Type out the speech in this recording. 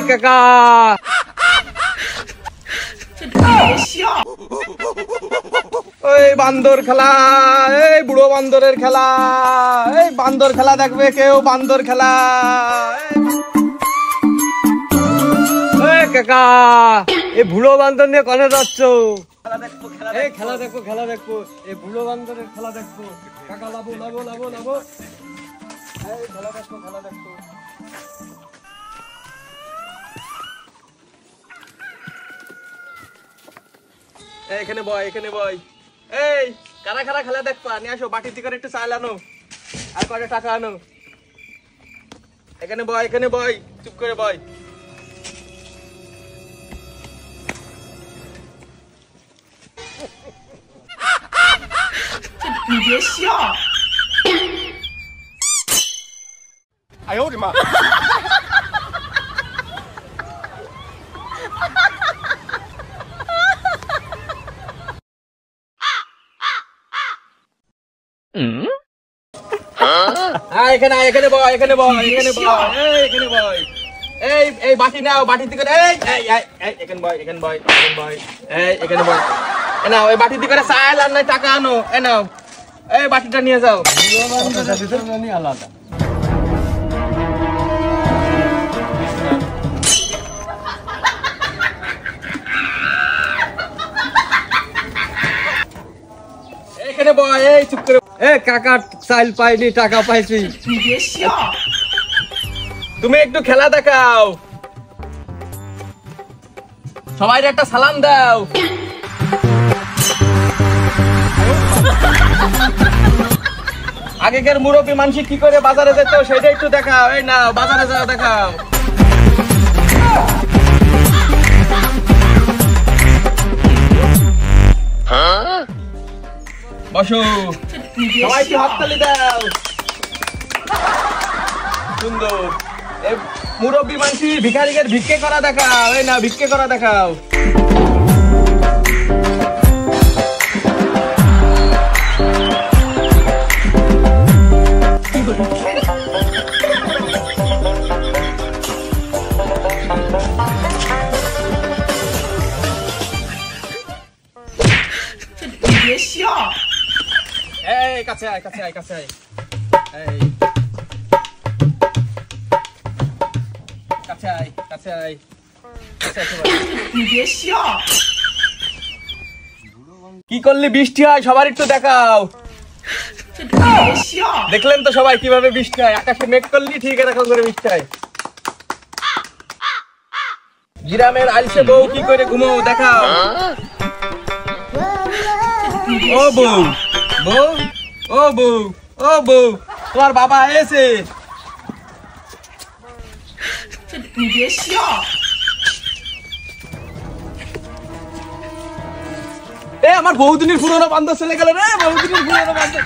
কাকা ওই বান্দর খেলা, এই বুড়ো বান্দরের খেলা, এই বান্দর খেলা দেখবে কেউ? বান্দর খেলা। কাকা এই বুড়ো বান্দর নিয়ে কনে যাচ্ছ? খেলা দেখবো খেলা দেখবো, এই বুড়ো বান্দরের খেলা দেখবো। কাকা লাবো লাবো লাবো লাবো, খেলা দেখবো খেলা দেখবো। এখানে বয় এখানে বয়। এই কারা কারা খেলা দেখবা নিয়ে আসো, বাটির দিকে একটু চাল আনো আর কয়টা টাকা আনো। এখানে বয় এখানে বয়, চুপ করে বয়। এখানে এখানে বয় এখানে বয় এখানে বয়, এখানে বয়। এই বাটি নাও, বাটির দিকে এখানে বয় এখানে বয় এখানে বয়, এখানে বয়। নাও এই বাটির দিকে চাল আর নাই টাকা আনো। নাও এই বাটিটা নিয়ে যাও। আলাদা এখানে বয়, এই চুপ করে। কাকা চাল পাইনি, টাকা পাইছি। তুমি একটু খেলা দেখাও, সবাই একটা সালাম দাও। আগেকার মুরব্বী মানুষ কি করে বাজারে যেত সেটা একটু দেখাও। এই না বাজারে যাও দেখাও। বসো, সবাই একটু হাততালি দাও। সুন্দর। মুরব্বী মানুষ ভিখারিদের ভিক্ষে করা দেখাও। এই না ভিক্ষে করা দেখাও। এই কাছে আয় কাছে আয় কাছে আয়। এই কাছে আয় কাছে আয়। কি করলি বৃষ্টি হয় সবার একটু দেখাও। দেখলেন তো সবাই কিভাবে বৃষ্টি হয়, আকাশে মেঘ করলি ঠিক এরকম করে বৃষ্টি হয়। গ্রামের আইসে বউ কি করে ঘুমো দেখাও। ও বউ বউ ও বউ ও বউ, তোমার বাবা এসে। আমার বহুদিনের পুরোনো বান্ধব চলে গেল রে, বহুদিনের পুরোনো বান্ধব।